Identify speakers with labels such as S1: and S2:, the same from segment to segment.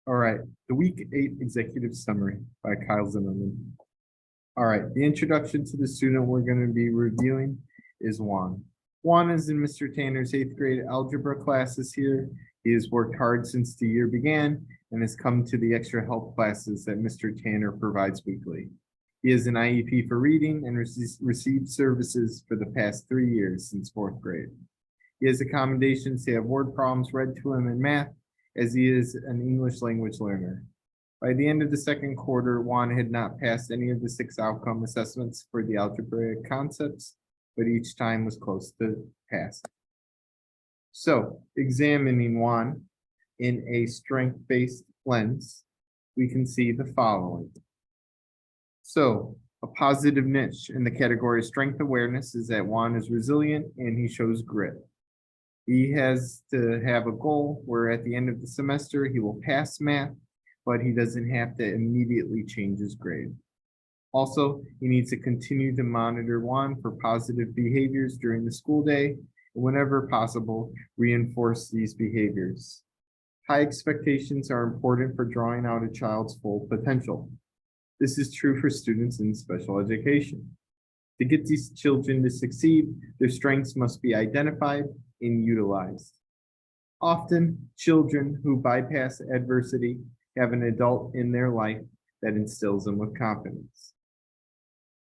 S1: All right, the week 8 executive summary by Kyle Zimmerman. All right, the introduction to the student we're going to be reviewing is Juan. Juan is in Mr. Tanner's 8th grade algebra classes here. He has worked hard since the year began and has come to the extra help classes that Mr. Tanner provides weekly. He has an IEP for reading and received services for the past 3 years since 4th grade. He has accommodations to have word problems read to him in math, as he is an English language learner. By the end of the second quarter, Juan had not passed any of the 6 outcome assessments for the algebraic concepts, but each time was close to passing. So, examining Juan in a strength-based lens, we can see the following. So, a positive niche in the category of strength awareness is that Juan is resilient and he shows grit. He has to have a goal where at the end of the semester, he will pass math, but he doesn't have to immediately change his grade. Also, he needs to continue to monitor Juan for positive behaviors during the school day, and whenever possible, reinforce these behaviors. High expectations are important for drawing out a child's full potential. This is true for students in special education. To get these children to succeed, their strengths must be identified and utilized. Often, children who bypass adversity have an adult in their life that instills them with confidence.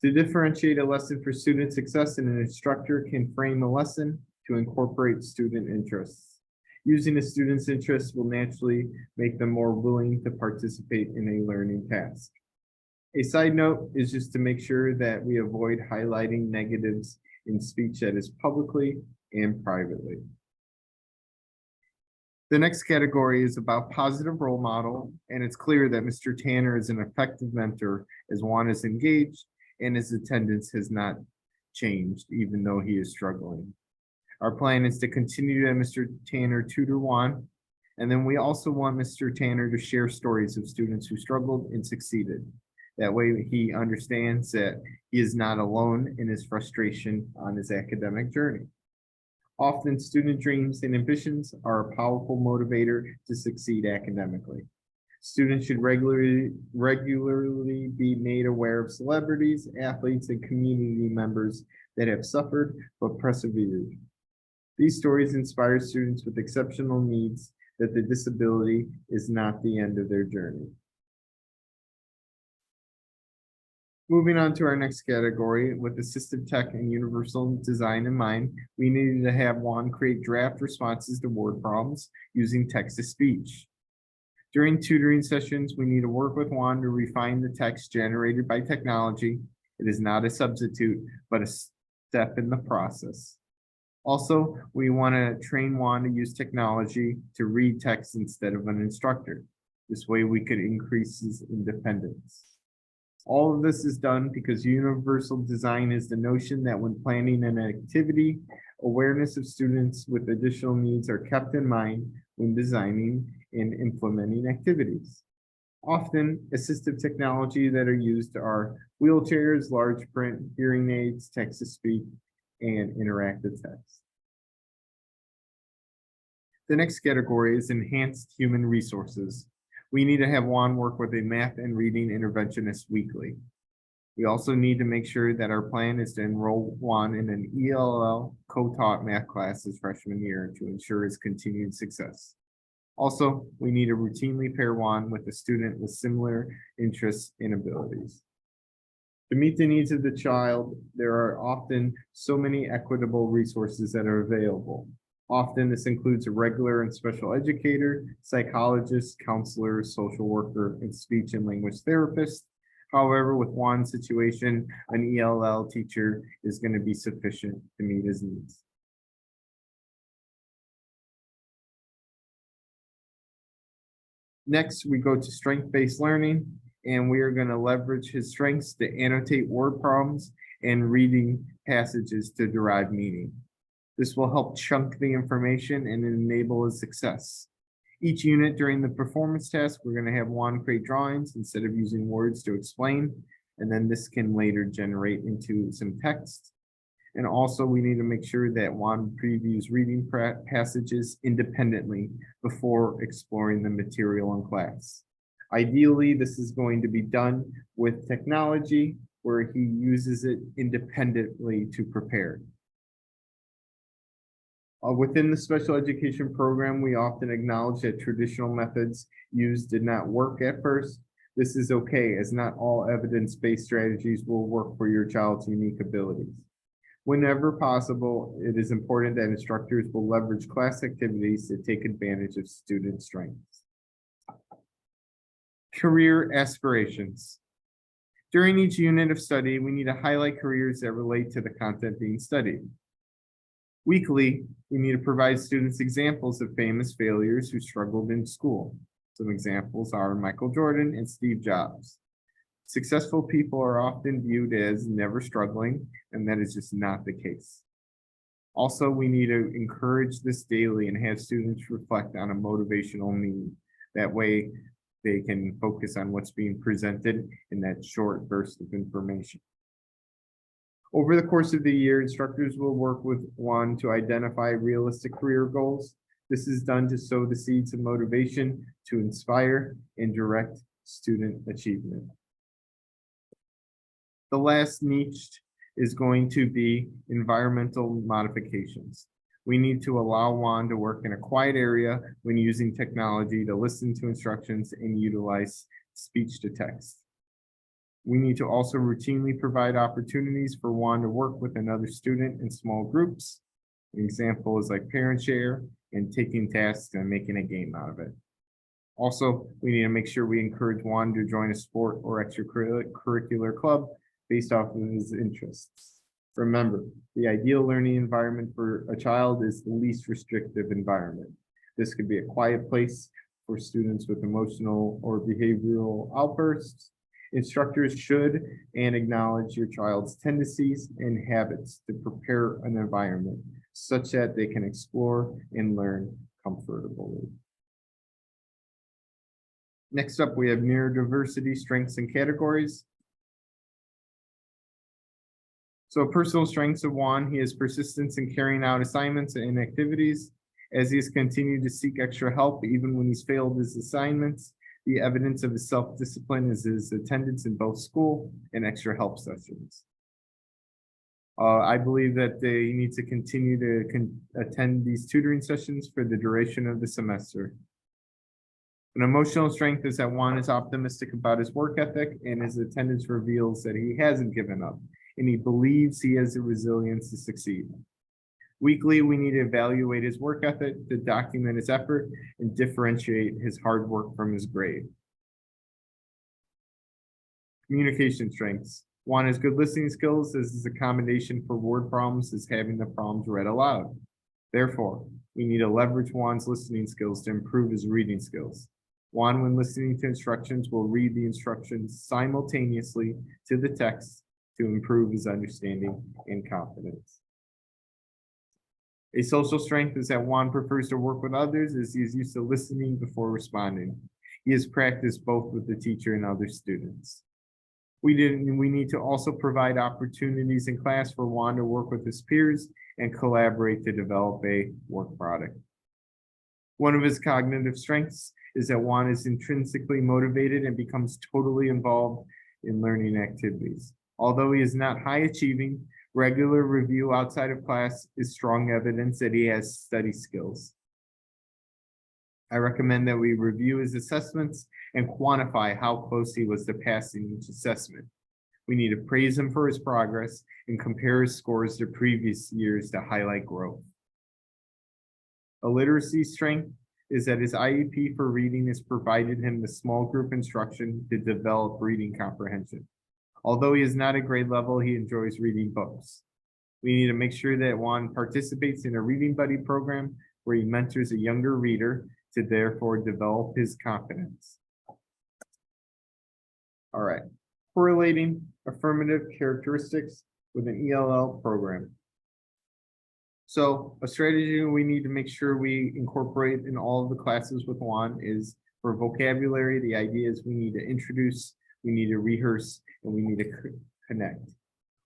S1: To differentiate a lesson for student success, an instructor can frame a lesson to incorporate student interests. Using a student's interests will naturally make them more willing to participate in a learning task. A side note is just to make sure that we avoid highlighting negatives in speech that is publicly and privately. The next category is about positive role model, and it's clear that Mr. Tanner is an effective mentor as Juan is engaged and his attendance has not changed, even though he is struggling. Our plan is to continue to Mr. Tanner tutor Juan, and then we also want Mr. Tanner to share stories of students who struggled and succeeded. That way he understands that he is not alone in his frustration on his academic journey. Often student dreams and ambitions are a powerful motivator to succeed academically. Students should regularly be made aware of celebrities, athletes, and community members that have suffered but persevered. These stories inspire students with exceptional needs that the disability is not the end of their journey. Moving on to our next category, with assistive tech and universal design in mind, we needed to have Juan create draft responses to word problems using text-to-speech. During tutoring sessions, we need to work with Juan to refine the text generated by technology. It is not a substitute, but a step in the process. Also, we want to train Juan to use technology to read text instead of an instructor. This way we could increase his independence. All of this is done because universal design is the notion that when planning an activity, awareness of students with additional needs are kept in mind when designing and implementing activities. Often, assistive technology that are used are wheelchairs, large print, hearing aids, text-to-speech, and interactive text. The next category is enhanced human resources. We need to have Juan work with a math and reading interventionist weekly. We also need to make sure that our plan is to enroll Juan in an ELL co-taught math class his freshman year to ensure his continued success. Also, we need to routinely pair Juan with a student with similar interests and abilities. To meet the needs of the child, there are often so many equitable resources that are available. Often this includes a regular and special educator, psychologist, counselor, social worker, and speech and language therapist. However, with Juan's situation, an ELL teacher is going to be sufficient to meet his needs. Next, we go to strength-based learning, and we are going to leverage his strengths to annotate word problems and reading passages to derive meaning. This will help chunk the information and enable his success. Each unit during the performance task, we're going to have Juan create drawings instead of using words to explain, and then this can later generate into some text. And also, we need to make sure that Juan previews reading passages independently before exploring the material in class. Ideally, this is going to be done with technology where he uses it independently to prepare. Within the special education program, we often acknowledge that traditional methods used did not work at first. This is okay, as not all evidence-based strategies will work for your child's unique abilities. Whenever possible, it is important that instructors will leverage class activities to take advantage of student strengths. Career aspirations. During each unit of study, we need to highlight careers that relate to the content being studied. Weekly, we need to provide students examples of famous failures who struggled in school. Some examples are Michael Jordan and Steve Jobs. Successful people are often viewed as never struggling, and that is just not the case. Also, we need to encourage this daily and have students reflect on a motivational need. That way, they can focus on what's being presented in that short burst of information. Over the course of the year, instructors will work with Juan to identify realistic career goals. This is done to sow the seeds of motivation to inspire and direct student achievement. The last niche is going to be environmental modifications. We need to allow Juan to work in a quiet area when using technology to listen to instructions and utilize speech to text. We need to also routinely provide opportunities for Juan to work with another student in small groups. An example is like parent share and taking tasks and making a game out of it. Also, we need to make sure we encourage Juan to join a sport or extracurricular club based off of his interests. Remember, the ideal learning environment for a child is the least restrictive environment. This could be a quiet place for students with emotional or behavioral outbursts. Instructors should and acknowledge your child's tendencies and habits to prepare an environment such that they can explore and learn comfortably. Next up, we have neurodiversity strengths and categories. So personal strengths of Juan, he has persistence in carrying out assignments and activities. As he has continued to seek extra help, even when he's failed his assignments, the evidence of his self-discipline is his attendance in both school and extra help sessions. I believe that they need to continue to attend these tutoring sessions for the duration of the semester. An emotional strength is that Juan is optimistic about his work ethic, and his attendance reveals that he hasn't given up, and he believes he has the resilience to succeed. Weekly, we need to evaluate his work ethic to document his effort and differentiate his hard work from his grade. Communication strengths. Juan has good listening skills, as his accommodation for word problems is having the problems read aloud. Therefore, we need to leverage Juan's listening skills to improve his reading skills. Juan, when listening to instructions, will read the instructions simultaneously to the text to improve his understanding and confidence. A social strength is that Juan prefers to work with others, as he is used to listening before responding. He has practiced both with the teacher and other students. We need to also provide opportunities in class for Juan to work with his peers and collaborate to develop a work product. One of his cognitive strengths is that Juan is intrinsically motivated and becomes totally involved in learning activities. Although he is not high achieving, regular review outside of class is strong evidence that he has study skills. I recommend that we review his assessments and quantify how close he was to passing each assessment. We need to praise him for his progress and compare his scores to previous years to highlight growth. A literacy strength is that his IEP for reading has provided him the small group instruction to develop reading comprehension. Although he is not at grade level, he enjoys reading books. We need to make sure that Juan participates in a reading buddy program where he mentors a younger reader to therefore develop his confidence. All right, correlating affirmative characteristics with an ELL program. So a strategy we need to make sure we incorporate in all of the classes with Juan is for vocabulary. The idea is we need to introduce, we need to rehearse, and we need to connect.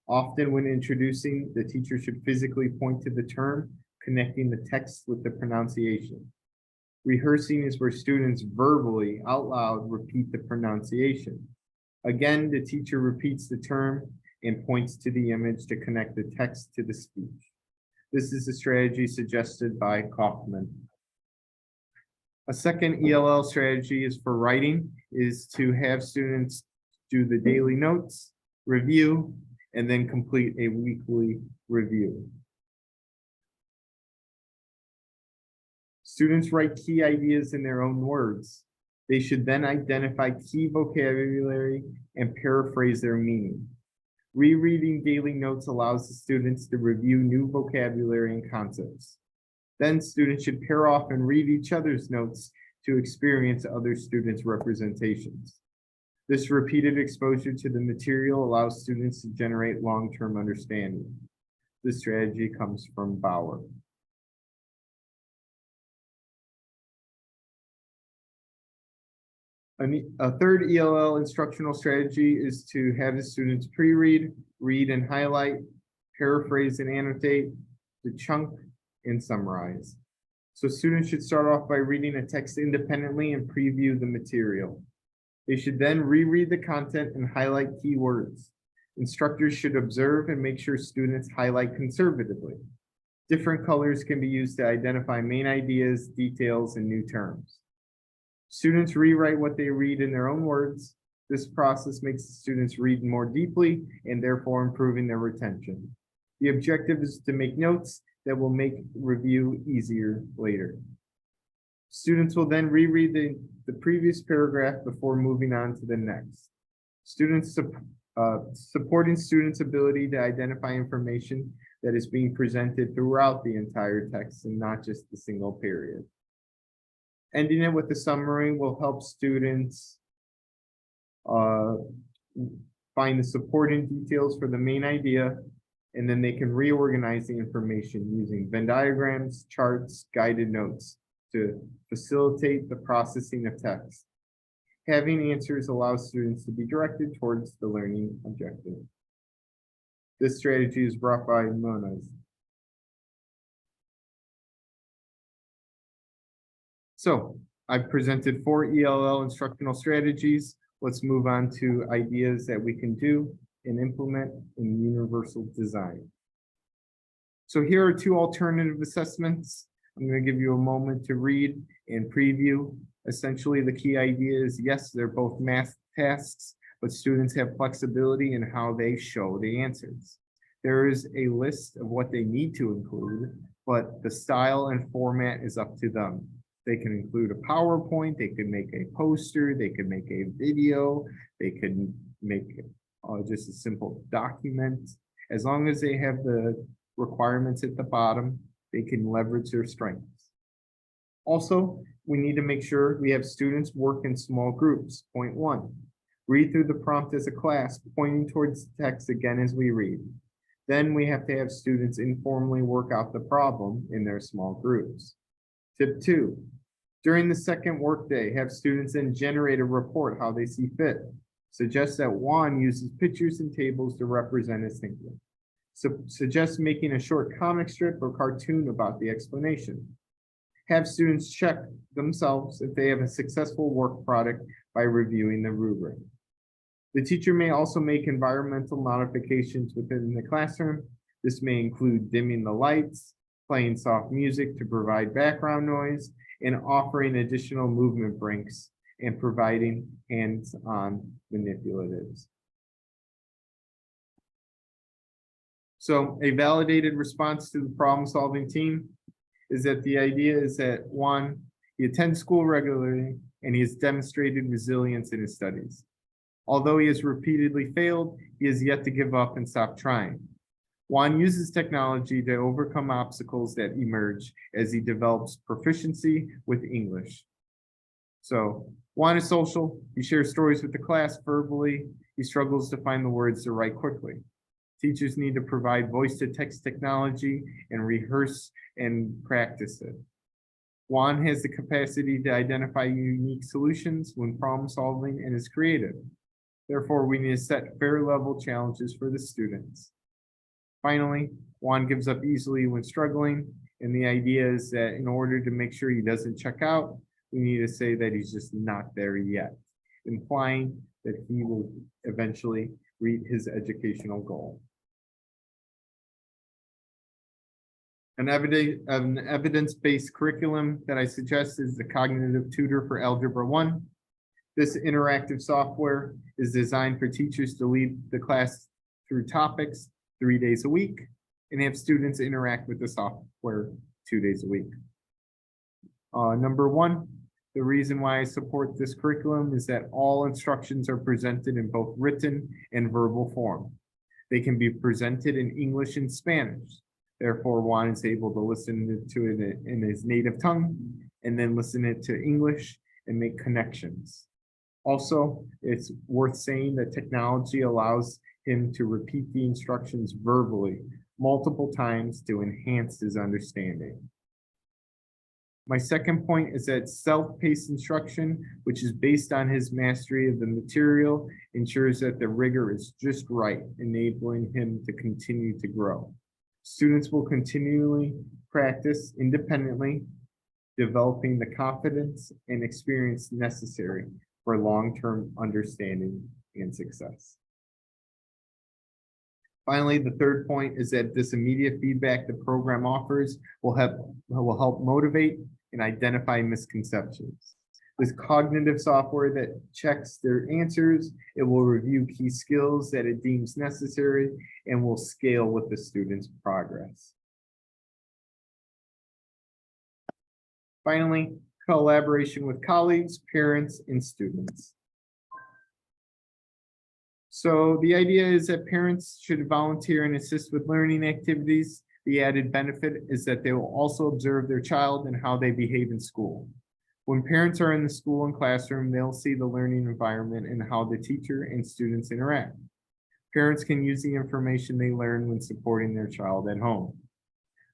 S1: Often when introducing, the teacher should physically point to the term, connecting the text with the pronunciation. Rehearsing is where students verbally, out loud, repeat the pronunciation. Again, the teacher repeats the term and points to the image to connect the text to the speech. This is a strategy suggested by Kaufman. A second ELL strategy is for writing, is to have students do the daily notes, review, and then complete a weekly review. Students write key ideas in their own words. They should then identify key vocabulary and paraphrase their meaning. Rereading daily notes allows the students to review new vocabulary and concepts. Then students should pair off and read each other's notes to experience other students' representations. This repeated exposure to the material allows students to generate long-term understanding. This strategy comes from Bauer. A third ELL instructional strategy is to have the students pre-read, read and highlight, paraphrase and annotate, to chunk and summarize. So students should start off by reading a text independently and preview the material. They should then reread the content and highlight key words. Instructors should observe and make sure students highlight conservatively. Different colors can be used to identify main ideas, details, and new terms. Students rewrite what they read in their own words. This process makes the students read more deeply and therefore improving their retention. The objective is to make notes that will make review easier later. Students will then reread the previous paragraph before moving on to the next. Supporting students' ability to identify information that is being presented throughout the entire text and not just the single period. Ending it with a summary will help students find the supporting details for the main idea, and then they can reorganize the information using Venn diagrams, charts, guided notes to facilitate the processing of text. Having answers allows students to be directed towards the learning objective. This strategy is brought by Moniz. So I've presented 4 ELL instructional strategies. Let's move on to ideas that we can do and implement in universal design. So here are 2 alternative assessments. I'm going to give you a moment to read and preview. Essentially, the key idea is, yes, they're both math tasks, but students have flexibility in how they show the answers. There is a list of what they need to include, but the style and format is up to them. They can include a PowerPoint, they could make a poster, they could make a video, they could make just a simple document. As long as they have the requirements at the bottom, they can leverage their strengths. Also, we need to make sure we have students work in small groups. Point 1, read through the prompt as a class, pointing towards the text again as we read. Then we have to have students informally work out the problem in their small groups. Tip 2, during the second workday, have students then generate a report how they see fit. Suggest that Juan uses pictures and tables to represent his thinking. So suggest making a short comic strip or cartoon about the explanation. Have students check themselves if they have a successful work product by reviewing the rubric. The teacher may also make environmental modifications within the classroom. This may include dimming the lights, playing soft music to provide background noise, and offering additional movement breaks and providing hands-on manipulatives. So a validated response to the problem-solving team is that the idea is that 1, he attends school regularly and he has demonstrated resilience in his studies. Although he has repeatedly failed, he has yet to give up and stop trying. Juan uses technology to overcome obstacles that emerge as he develops proficiency with English. So Juan is social. He shares stories with the class verbally. He struggles to find the words to write quickly. Teachers need to provide voice-to-text technology and rehearse and practice it. Juan has the capacity to identify unique solutions when problem solving and is creative. Therefore, we need to set fair level challenges for the students. Finally, Juan gives up easily when struggling, and the idea is that in order to make sure he doesn't check out, we need to say that he's just not there yet, implying that he will eventually reach his educational goal. An evidence-based curriculum that I suggest is the Cognitive Tutor for Algebra 1. This interactive software is designed for teachers to lead the class through topics 3 days a week and have students interact with the software 2 days a week. Number one, the reason why I support this curriculum is that all instructions are presented in both written and verbal form. They can be presented in English and Spanish. Therefore, Juan is able to listen to it in his native tongue and then listen it to English and make connections. Also, it's worth saying that technology allows him to repeat the instructions verbally multiple times to enhance his understanding. My second point is that self-paced instruction, which is based on his mastery of the material, ensures that the rigor is just right, enabling him to continue to grow. Students will continually practice independently, developing the confidence and experience necessary for long-term understanding and success. Finally, the third point is that this immediate feedback the program offers will help motivate and identify misconceptions. This cognitive software that checks their answers, it will review key skills that it deems necessary and will scale with the student's progress. Finally, collaboration with colleagues, parents, and students. So the idea is that parents should volunteer and assist with learning activities. The added benefit is that they will also observe their child and how they behave in school. When parents are in the school and classroom, they'll see the learning environment and how the teacher and students interact. Parents can use the information they learn when supporting their child at home.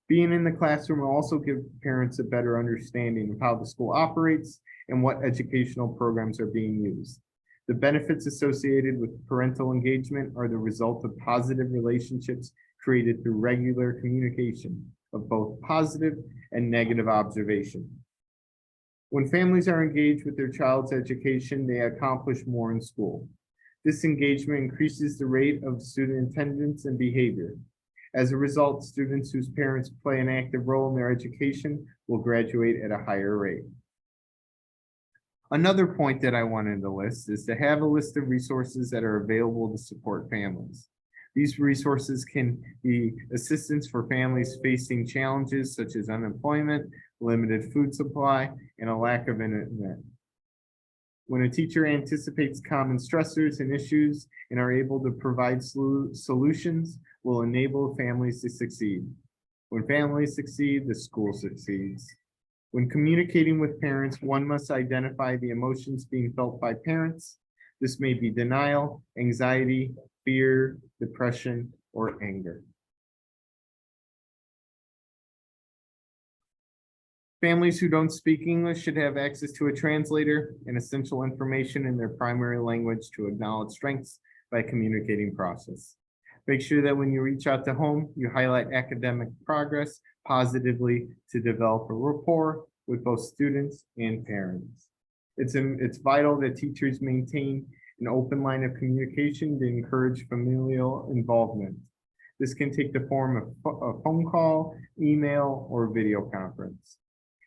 S1: Being in the classroom will also give parents a better understanding of how the school operates and what educational programs are being used. The benefits associated with parental engagement are the result of positive relationships created through regular communication of both positive and negative observation. When families are engaged with their child's education, they accomplish more in school. This engagement increases the rate of student attendance and behavior. As a result, students whose parents play an active role in their education will graduate at a higher rate. Another point that I wanted to list is to have a list of resources that are available to support families. These resources can be assistance for families facing challenges such as unemployment, limited food supply, and a lack of internet. When a teacher anticipates common stressors and issues and are able to provide solutions, will enable families to succeed. When families succeed, the school succeeds. When communicating with parents, one must identify the emotions being felt by parents. This may be denial, anxiety, fear, depression, or anger. Families who don't speak English should have access to a translator and essential information in their primary language to acknowledge strengths by communicating process. Make sure that when you reach out to home, you highlight academic progress positively to develop a rapport with both students and parents. It's vital that teachers maintain an open line of communication to encourage familial involvement. This can take the form of a phone call, email, or video conference.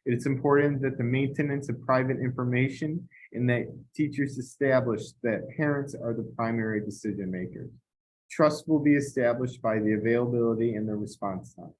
S1: It's important that the maintenance of private information and that teachers establish that parents are the primary decision makers. Trust will be established by the availability and the response time.